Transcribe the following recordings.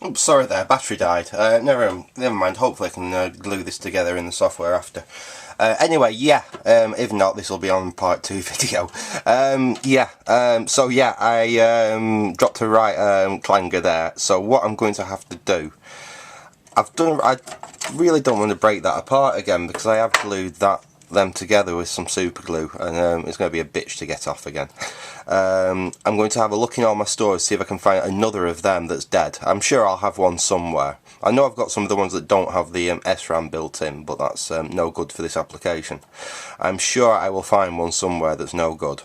Oops, sorry there, battery died. Never mind, hopefully I can glue this together in the software after. Anyway, yeah, if not, this will be on part 2 video. So yeah, I dropped a right clanger there. So what I'm going to have to do, I really don't want to break that apart again because I have glued them together with some super glue, and it's going to be a bitch to get off again. I'm going to have a look in all my stores, see if I can find another of them that's dead. I'm sure I'll have one somewhere. I know I've got some of the ones that don't have the SRAM built in, but that's no good for this application. I'm sure I will find one somewhere that's no good.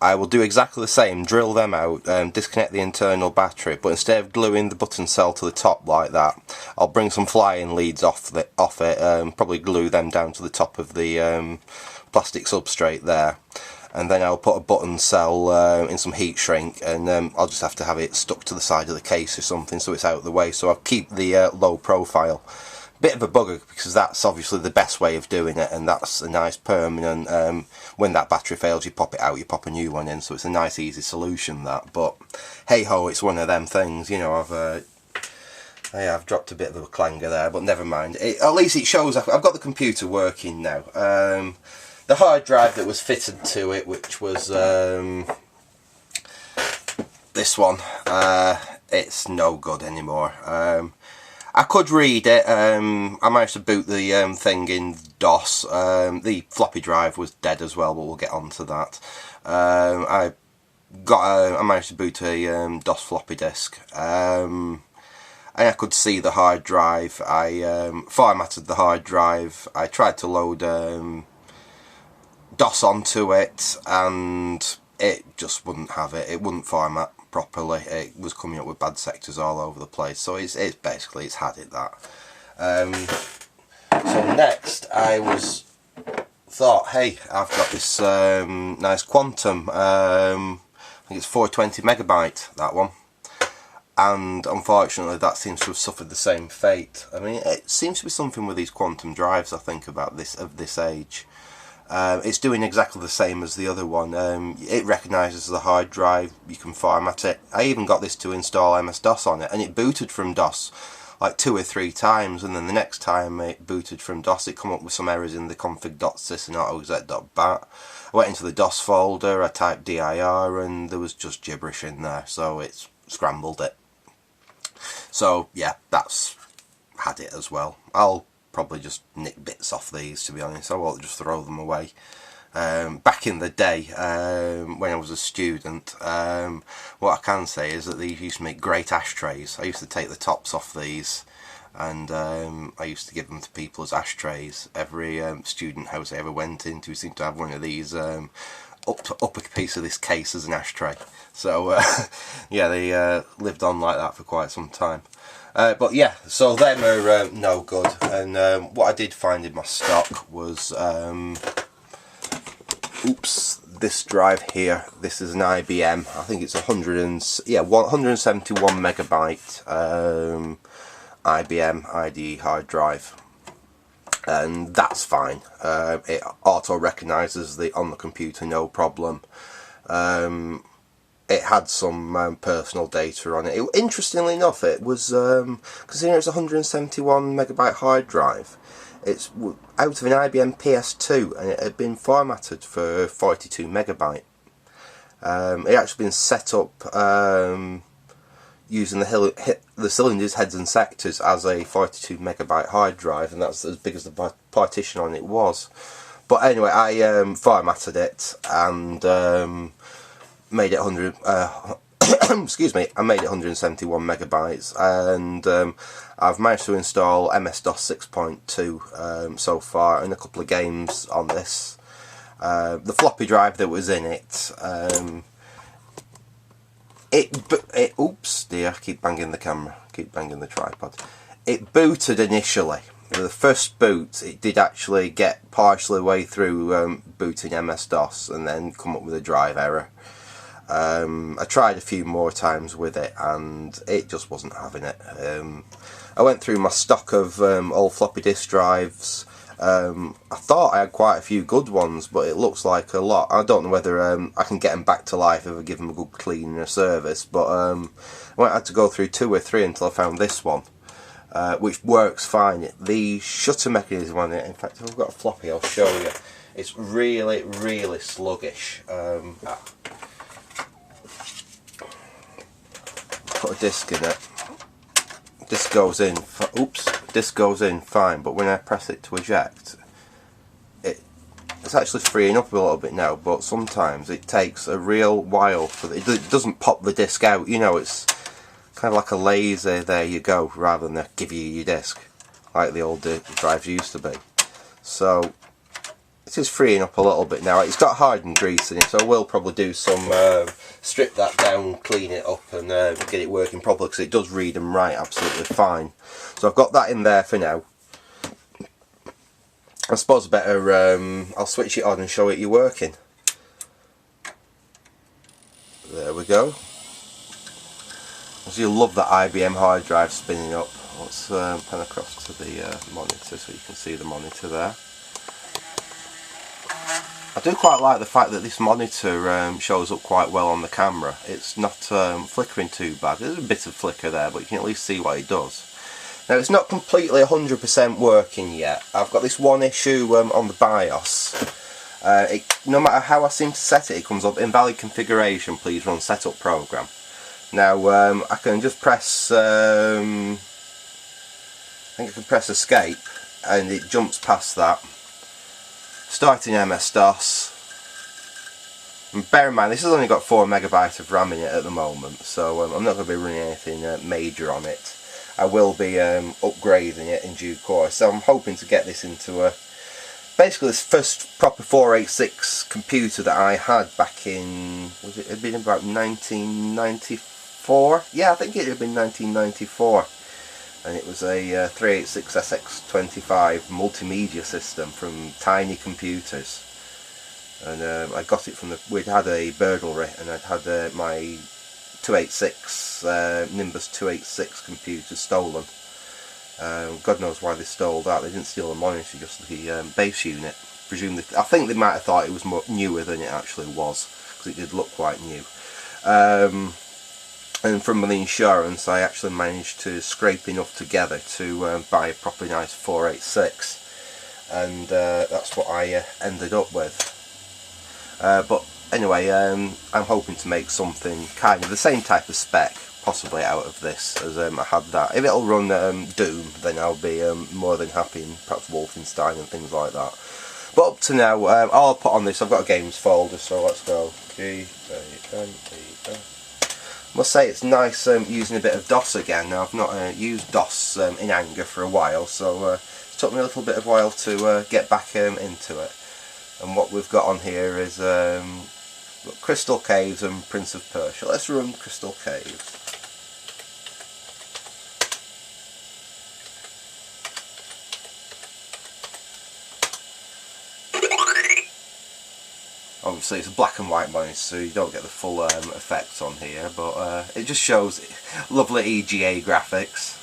I will do exactly the same, drill them out, disconnect the internal battery, but instead of gluing the button cell to the top like that, I'll bring some fly-in leads off it, probably glue them down to the top of the plastic substrate there, and then I'll put a button cell in some heat shrink, and I'll just have to have it stuck to the side of the case or something so it's out of the way, so I'll keep the low profile. Bit of a bugger because that's obviously the best way of doing it, and that's a nice permanent, when that battery fails you pop it out, you pop a new one in, so it's a nice easy solution that. But hey ho, it's one of them things, you know. I've dropped a bit of a clanger there, but never mind. At least it shows I've got the computer working now. The hard drive that was fitted to it, which was this one, it's no good anymore. I could read it. I managed to boot the thing in DOS. The floppy drive was dead as well, but we'll get on to that. I managed to boot a DOS floppy disk, and I could see the hard drive. I formatted the hard drive. I tried to load DOS onto it, and it just wouldn't have it. It wouldn't format properly. It was coming up with bad sectors all over the place, so it's basically it's had it that. So next I thought, hey, I've got this nice Quantum, I think it's 420 megabyte, that one, and unfortunately that seems to have suffered the same fate. I mean, it seems to be something with these Quantum drives, I think, about this of this age. It's doing exactly the same as the other one. It recognises the hard drive, you can format it. I even got this to install MS-DOS on it, and it booted from DOS like 2 or 3 times, and then the next time it booted from DOS it come up with some errors in the config.sys and autoexec.bat. I went into the DOS folder, I typed dir, and there was just gibberish in there, so it's scrambled it. So yeah, that's had it as well. I'll probably just nick bits off these, to be honest. I won't just throw them away. Back in the day, when I was a student, what I can say is that these used to make great ashtrays. I used to take the tops off these, and I used to give them to people as ashtrays. Every student house I ever went into seemed to have one of these upper piece of this case as an ashtray. So yeah, they lived on like that for quite some time. But yeah, so them are no good, and what I did find in my stock was, this drive here. This is an IBM, I think it's 171 megabyte IBM IDE hard drive, and that's fine. It auto recognises on the computer, no problem. It had some personal data on it. Interestingly enough, it was, considering it's a 171 megabyte hard drive, it's out of an IBM Ps2, and it had been formatted for 42 megabyte. It actually been set up using the cylinders, heads and sectors as a 42 megabyte hard drive, and that's as big as the partition on it was. But anyway, I formatted it and made it 100. Excuse me, I made it 171 megabytes, and I've managed to install MS-DOS 6.2 so far, and a couple of games on this. The floppy drive that was in it, oops dear, keep banging the camera, keep banging the tripod. It booted initially. The first boot, it did actually get partially way through booting MS-DOS and then come up with a drive error. I tried a few more times with it and it just wasn't having it. I went through my stock of old floppy disk drives, I thought I had quite a few good ones, but it looks like a lot. I don't know whether I can get them back to life if I give them a good clean and a service, but I had to go through 2 or 3 until I found this one, which works fine. The shutter mechanism on it, in fact, if I've got a floppy, I'll show you. It's really, really sluggish. Put a disc in it. This goes in. Oops, this goes in fine, but when I press it to eject, it's actually freeing up a little bit now. But sometimes it takes a real while for it doesn't pop the disc out. You know, it's kind of like a laser. There you go, rather than give you your disc like the old drives used to be. So it is freeing up a little bit now. It's got hardened grease in it, so I will probably do some strip that down, clean it up, and get it working properly, because it does read and write absolutely fine. So I've got that in there for now. I suppose I better I'll switch it on and show it you working. There we go. As you love that IBM hard drive spinning up. Let's pan across to the monitor so you can see the monitor there. I do quite like the fact that this monitor shows up quite well on the camera. It's not flickering too bad. There's a bit of flicker there, but you can at least see what it does. Now, it's not completely 100% working yet. I've got this one issue on the BIOS. No matter how I seem to set it, it comes up invalid configuration, please run setup program. Now, I can just press, I think I can press escape, and it jumps past that. Starting MS-DOS, and bear in mind this has only got 4 MB of RAM in it at the moment, so I'm not going to be running anything major on it. I will be upgrading it in due course, so I'm hoping to get this into basically this first proper 486 computer that I had back in, was it had been about 1994? Yeah, I think it had been 1994. And it was a 386SX25 multimedia system from Tiny Computers, and I got it from we'd had a burglary, and I'd had my 286 Nimbus 286 computer stolen. God knows why they stole that. They didn't steal the monitor, just the base unit. Presumably, I think they might have thought it was more newer than it actually was, because it did look quite new. And from the insurance, I actually managed to scrape enough together to buy a proper nice 486, and that's what I ended up with. But anyway, I'm hoping to make something kind of the same type of spec, possibly out of this, as I had that. If it'll run Doom, then I'll be more than happy, and perhaps Wolfenstein and things like that. But up to now, all I'll put on this, I've got a games folder, so let's go. Must say it's nice using a bit of DOS again. Now, I've not used DOS in anger for a while, so it took me a little bit of a while to get back into it. And what we've got on here is Crystal Caves and Prince of Persia. Let's run Crystal Caves. Obviously it's a black and white monitor, so you don't get the full effects on here, but it just shows lovely EGA graphics.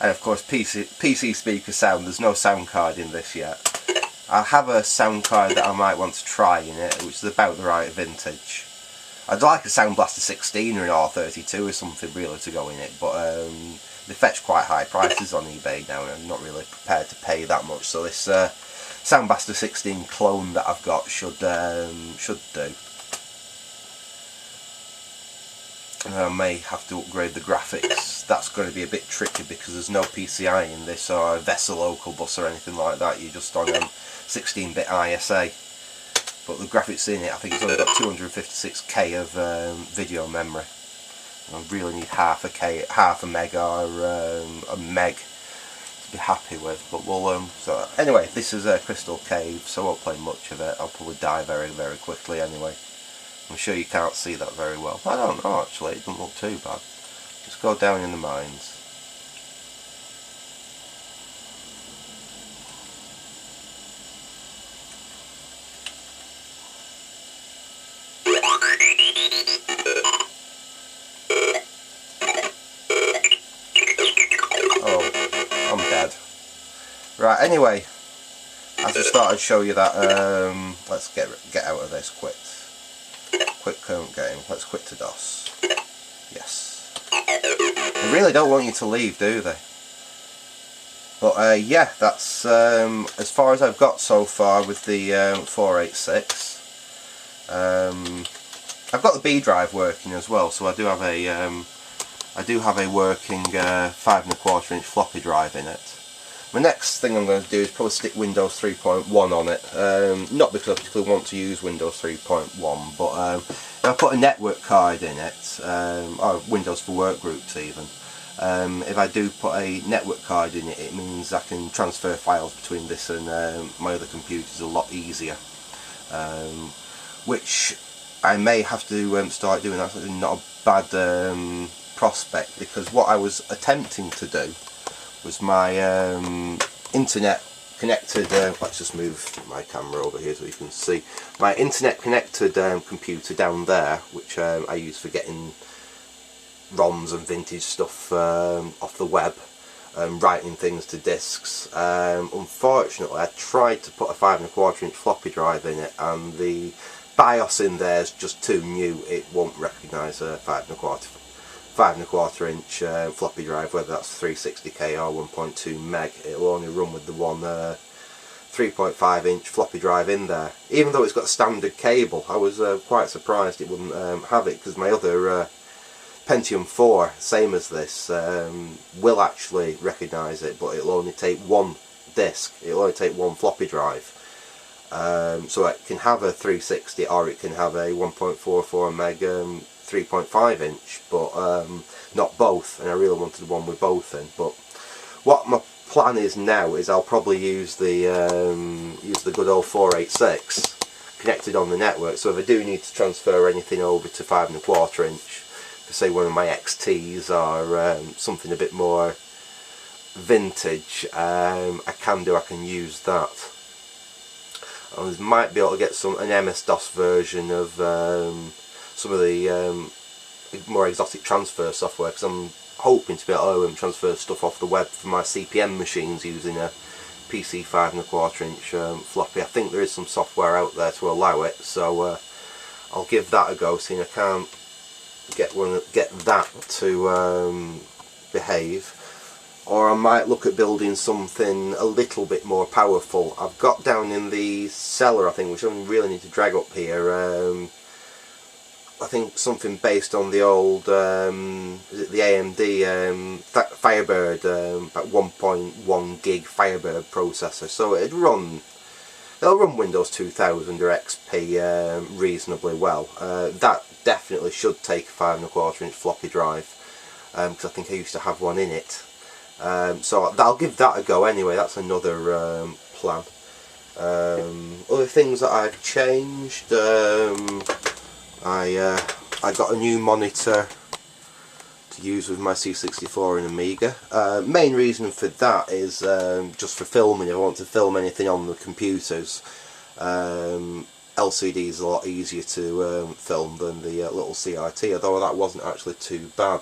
And of course PC speaker sound. There's no sound card in this yet. I have a sound card that I might want to try in it, which is about the right vintage. I'd like a Sound Blaster 16 or an R32 or something really to go in it, but they fetch quite high prices on eBay now, and I'm not really prepared to pay that much. So this Sound Blaster 16 clone that I've got should do. And I may have to upgrade the graphics. That's going to be a bit tricky because there's no PCI in this, or a VESA local bus or anything like that. You're just on 16-bit ISA. But the graphics in it, I think it's only got 256k of video memory. I really need half a meg or a meg to be happy with. But we'll so anyway, this is a Crystal Cave, so I won't play much of it. I'll probably die very, very quickly anyway. I'm sure you can't see that very well. I don't know actually, it doesn't look too bad. Just go down in the mines. Right, anyway, as I started to show you that, let's get out of this quick current game. Let's quit to DOS. Yes. They really don't want you to leave, do they? But yeah, that's as far as I've got so far with the 486. I've got the B drive working as well, so I do have a working 5 1/4 inch floppy drive in it. The next thing I'm going to do is probably stick Windows 3.1 on it. Not because I particularly want to use Windows 3.1, but if I put a network card in it, or Windows for Workgroups even, if I do put a network card in it, it means I can transfer files between this and my other computers a lot easier. Which I may have to start doing. That's not a bad prospect, because what I was attempting to do was my internet connected, let's just move my camera over here so you can see, my internet connected computer down there, which I use for getting ROMs and vintage stuff off the web, writing things to disks. Unfortunately, I tried to put a 5 1/4 inch floppy drive in it, and the BIOS in there is just too new. It won't recognise a 5 1/4 inch floppy drive, whether that's 360k or 1.2 meg. It'll only run with the one 3.5 inch floppy drive in there. Even though it's got a standard cable, I was quite surprised it wouldn't have it, because my other Pentium 4, same as this, will actually recognise it, but it'll only take one disk, it'll only take one floppy drive. So it can have a 360 or it can have a 1.44 meg 3.5 inch, but not both, and I really wanted one with both in. But what my plan is now is I'll probably use the good old 486 connected on the network, so if I do need to transfer anything over to 5 1/4 inch, for say one of my XTs or something a bit more vintage, I can use that. I might be able to get an MS-DOS version of some of the more exotic transfer software, because I'm hoping to be able to transfer stuff off the web for my CPM machines using a PC 5 1/4 inch floppy. I think there is some software out there to allow it, so I'll give that a go, seeing I can't get that to behave. Or I might look at building something a little bit more powerful. I've got down in the cellar, I think, which I really need to drag up here, I think something based on the old, is it the AMD Firebird, about 1.1 gig Firebird processor. So it'll run Windows 2000 or XP reasonably well. That definitely should take a 5 1/4 inch floppy drive, because I think I used to have one in it. So I'll give that a go anyway. That's another plan. Other things that I've changed, I got a new monitor to use with my C64 and Amiga. Main reason for that is just for filming. If I want to film anything on the computers, LCD is a lot easier to film than the little CRT, although that wasn't actually too bad.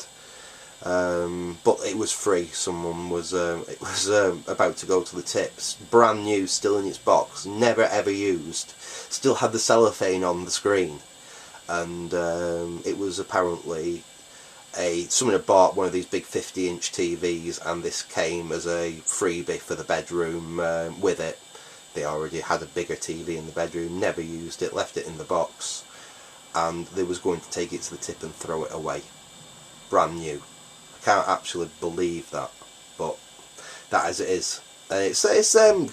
But it was free. Someone was about to go to the tips, brand new, still in its box, never ever used, still had the cellophane on the screen, and it was apparently someone had bought one of these big 50-inch TVs, and this came as a freebie for the bedroom with it. They already had a bigger TV in the bedroom, never used it, left it in the box, and they was going to take it to the tip and throw it away, brand new. Can't actually believe that, but that as it is. It's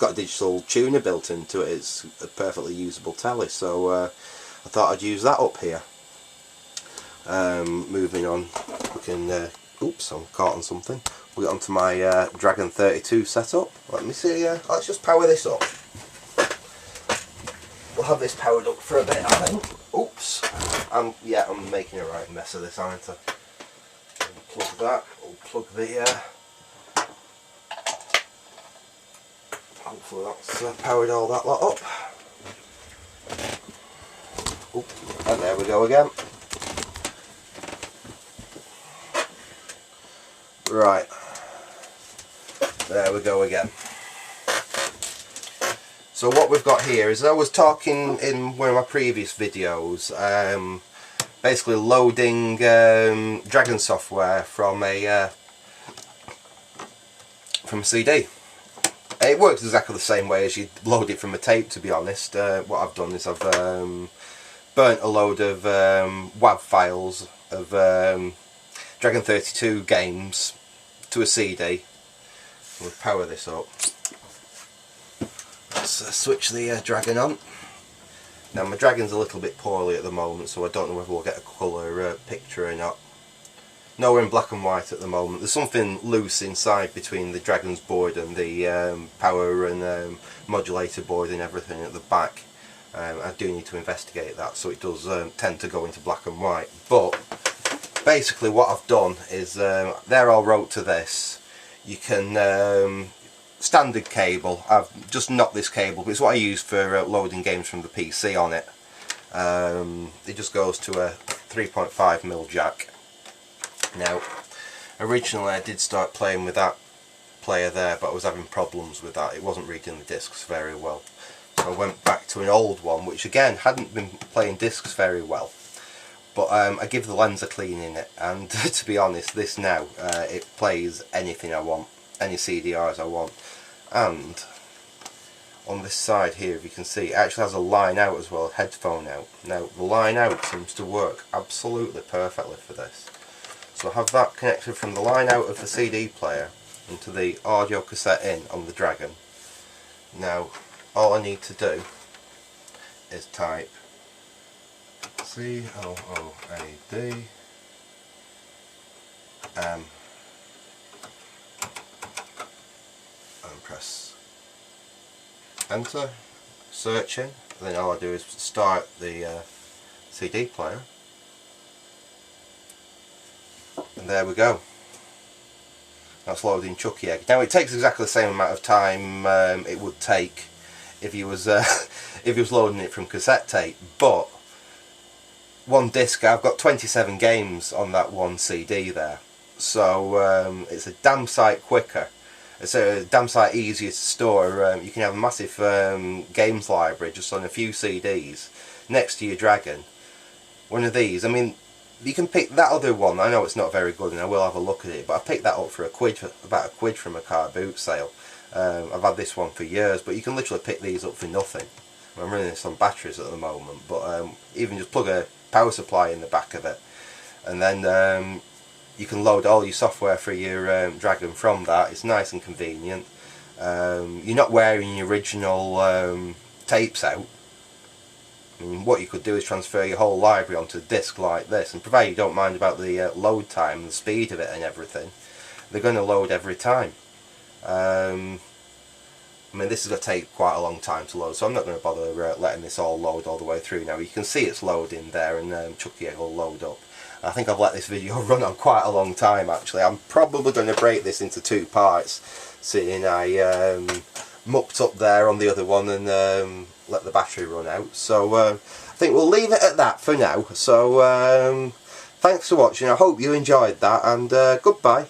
got a digital tuner built into it. It's a perfectly usable telly, so I thought I'd use that up here. Moving on, we can oops, I'm caught on something. We'll get onto my Dragon 32 setup. Let me see, let's just power this up. We'll have this powered up for a bit, I think. Oops, yeah, I'm making a right mess of this, aren't I? Plug that, we'll plug the hopefully that's powered all that lot up. Oop, and there we go again. Right, there we go again. So what we've got here is, I was talking in one of my previous videos, basically loading Dragon software from a CD. It works exactly the same way as you load it from a tape, to be honest. What I've done is I've burnt a load of WAV files of Dragon 32 games to a CD. We'll power this up. Let's switch the Dragon on. Now my Dragon's a little bit poorly at the moment, so I don't know whether we'll get a colour picture or not. No, we're in black and white at the moment. There's something loose inside between the Dragon's board and the power and modulator board and everything at the back. I do need to investigate that, so it does tend to go into black and white. But basically what I've done is, there I wrote to this, you can, standard cable, I've just knocked this cable, but it's what I use for loading games from the PC on it. It just goes to a 3.5mm jack. Now, originally I did start playing with that player there, but I was having problems with that. It wasn't reading the discs very well. So I went back to an old one, which again hadn't been playing discs very well. But I give the lens a clean in it, and to be honest, this now, it plays anything I want, any CDRs I want. And on this side here, if you can see, it actually has a line out as well, a headphone out. Now, the line out seems to work absolutely perfectly for this. So I have that connected from the line out of the CD player into the audio cassette in on the Dragon. Now, all I need to do is type CLOAD and press enter, searching, and then all I do is start the CD player, and there we go. That's loading Chucky Egg. Now it takes exactly the same amount of time it would take if he was if he was loading it from cassette tape, but one disc, I've got 27 games on that one CD there, so it's a damn sight quicker. It's a damn sight easier to store. You can have a massive games library just on a few CDs next to your Dragon. One of these, I mean, you can pick that other one. I know it's not very good, and I will have a look at it, but I picked that up for about a quid from a car boot sale. I've had this one for years, but you can literally pick these up for nothing. I'm running this on batteries at the moment, but even just plug a power supply in the back of it, and then you can load all your software for your Dragon from that. It's nice and convenient. You're not wearing your original tapes out. I mean, what you could do is transfer your whole library onto a disc like this, and provided you don't mind about the load time, the speed of it and everything, they're going to load every time. I mean, this is going to take quite a long time to load, so I'm not going to bother letting this all load all the way through now. You can see it's loading there, and Chucky Egg will load up. I think I've let this video run on quite a long time actually. I'm probably going to break this into two parts, seeing I mucked up there on the other one and let the battery run out. So I think we'll leave it at that for now. So thanks for watching. I hope you enjoyed that, and goodbye.